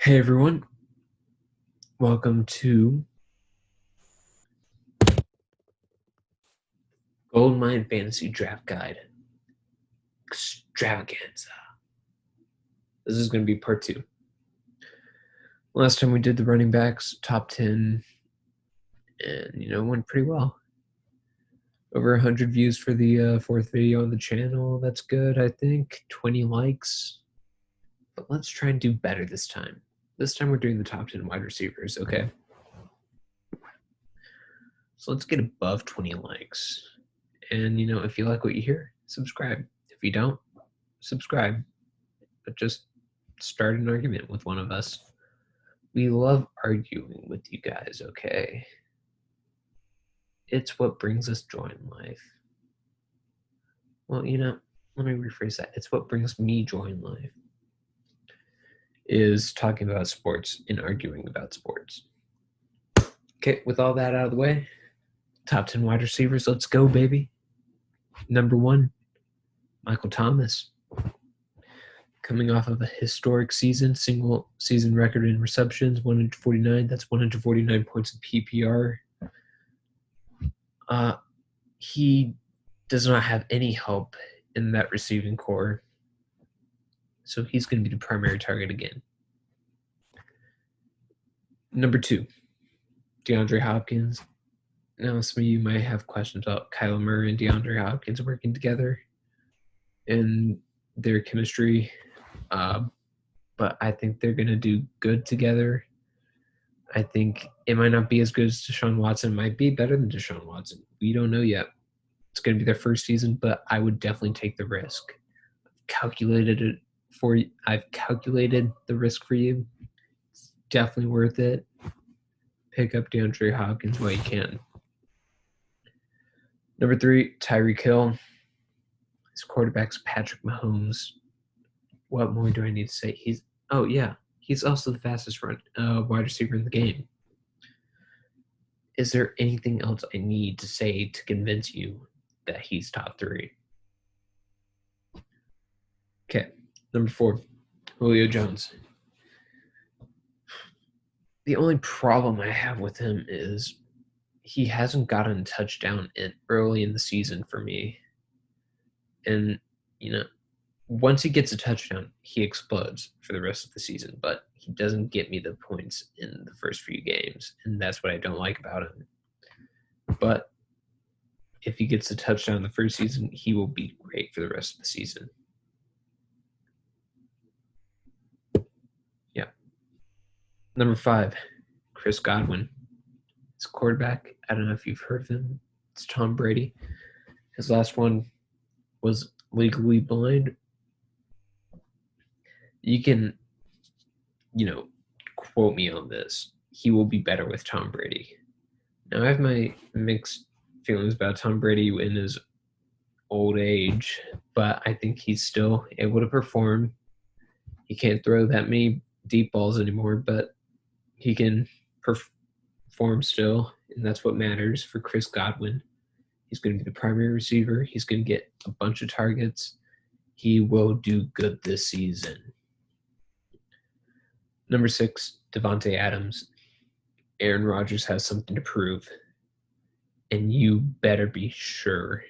Hey everyone, welcome to Goldmine Fantasy Draft Guide Extravaganza. This is going to be part 2. Last time we did the running backs, top 10, and went pretty well. Over 100 views for the fourth video on the channel. That's good, I think. 20 likes. But let's try and do better this time. This time we're doing the top 10 wide receivers, okay? So let's get above 20 likes. And, if you like what you hear, subscribe. If you don't, subscribe. But just start an argument with one of us. We love arguing with you guys, okay? It's what brings us joy in life. Well, let me rephrase that. It's what brings me joy in life, is talking about sports and arguing about sports. Okay, with all that out of the way, top 10 wide receivers, let's go, baby. Number 1, Michael Thomas. Coming off of a historic season, single season record in receptions, 149. That's 149 points in PPR. He does not have any help in that receiving core, so he's going to be the primary target again. Number 2, DeAndre Hopkins. Now, some of you might have questions about Kyler Murray and DeAndre Hopkins working together and their chemistry, but I think they're going to do good together. I think it might not be as good as Deshaun Watson. It might be better than Deshaun Watson. We don't know yet. It's going to be their first season, but I would definitely take the risk. I've calculated the risk for you. It's definitely worth it. Pick up DeAndre Hopkins while you can. Number 3, Tyreek Hill. His quarterback's Patrick Mahomes. What more do I need to say? He's also the fastest wide receiver in the game. Is there anything else I need to say to convince you that he's top 3? Okay, number 4, Julio Jones. The only problem I have with him is he hasn't gotten a touchdown early in the season for me. And, once he gets a touchdown, he explodes for the rest of the season, but he doesn't get me the points in the first few games, and that's what I don't like about him. But if he gets a touchdown in the first season, he will be great for the rest of the season. Yeah. Number 5, Chris Godwin. His quarterback, I don't know if you've heard of him. It's Tom Brady. His last one was legally blind. You can, quote me on this. He will be better with Tom Brady. Now, I have my mixed feelings about Tom Brady in his old age, but I think he's still able to perform. He can't throw that many deep balls anymore, but he can perform still, and that's what matters for Chris Godwin. He's going to be the primary receiver. He's going to get a bunch of targets. He will do good this season. Number 6, Devontae Adams. Aaron Rodgers has something to prove, and you better be sure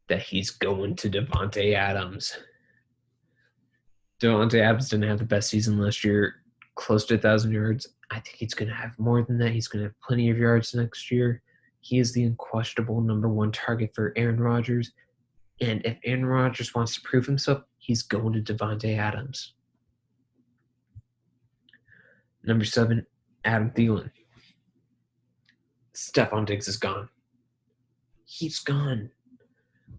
that he's going to Devontae Adams. Devontae Adams didn't have the best season last year, close to 1,000 yards. I think he's going to have more than that. He's going to have plenty of yards next year. He is the unquestionable number 1 target for Aaron Rodgers. And if Aaron Rodgers wants to prove himself, he's going to Devontae Adams. Number 7, Adam Thielen. Stephon Diggs is gone. He's gone.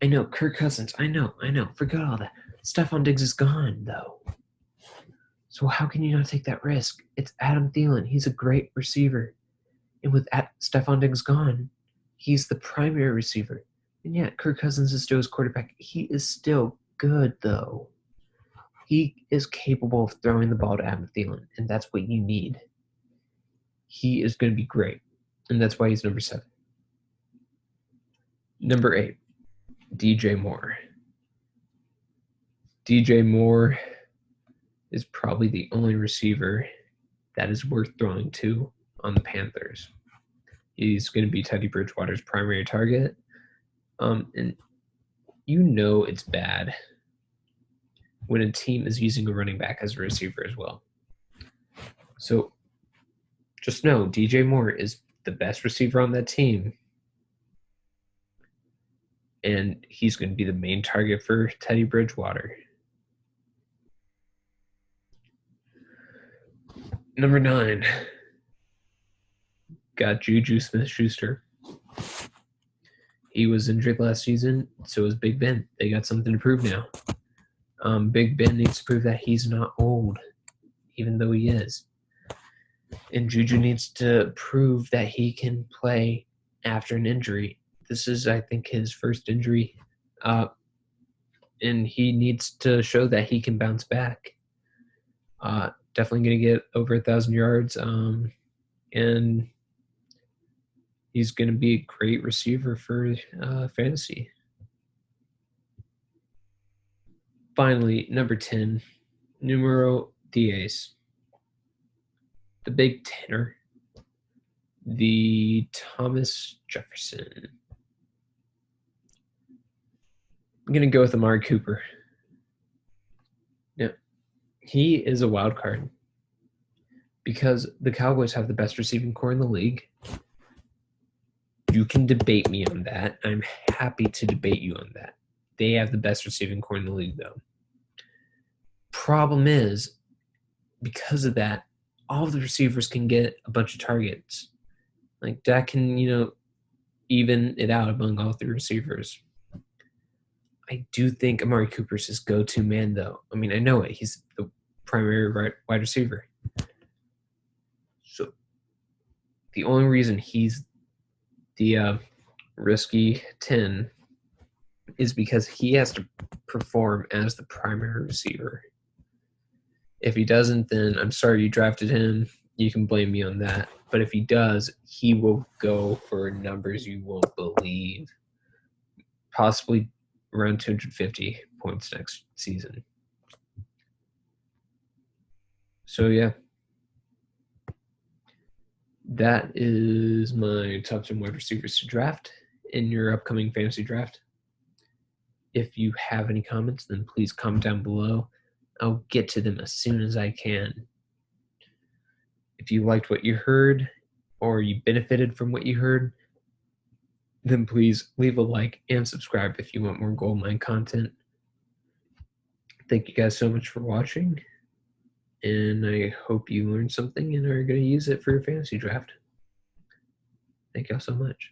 I know, Kirk Cousins. I know. Forget all that. Stephon Diggs is gone, though. So how can you not take that risk? It's Adam Thielen. He's a great receiver. And with Stephon Diggs gone, he's the primary receiver. And yeah, Kirk Cousins is still his quarterback. He is still good, though. He is capable of throwing the ball to Adam Thielen, and that's what you need. He is going to be great, and that's why he's number 7. Number 8, DJ Moore. DJ Moore is probably the only receiver that is worth throwing to on the Panthers. He's going to be Teddy Bridgewater's primary target. And you know it's bad when a team is using a running back as a receiver as well. So just know DJ Moore is the best receiver on that team. And he's going to be the main target for Teddy Bridgewater. Number 9, got Juju Smith-Schuster. He was injured last season, so was Big Ben. They got something to prove now. Big Ben needs to prove that he's not old, even though he is. And Juju needs to prove that he can play after an injury. This is, I think, his first injury. And he needs to show that he can bounce back. Definitely going to get over 1,000 yards. And he's going to be a great receiver for fantasy. Finally, number 10, numero 10, the Big Tenor, the Thomas Jefferson. I'm going to go with Amari Cooper. Now, he is a wild card because the Cowboys have the best receiving core in the league. You can debate me on that. I'm happy to debate you on that. They have the best receiving core in the league, though. Problem is, because of that, all of the receivers can get a bunch of targets. Like, that can, even it out among all three receivers. I do think Amari Cooper's his go-to man, though. I mean, I know it. He's the primary wide receiver. So the only reason he's the risky 10 is because he has to perform as the primary receiver. If he doesn't, then I'm sorry you drafted him. You can blame me on that. But if he does, he will go for numbers you won't believe. Possibly around 250 points next season. So, yeah. That is my top 10 wide receivers to draft in your upcoming fantasy draft. If you have any comments, then please comment down below. I'll get to them as soon as I can. If you liked what you heard or you benefited from what you heard, then please leave a like and subscribe if you want more Goldmine content. Thank you guys so much for watching, and I hope you learned something and are going to use it for your fantasy draft. Thank y'all so much.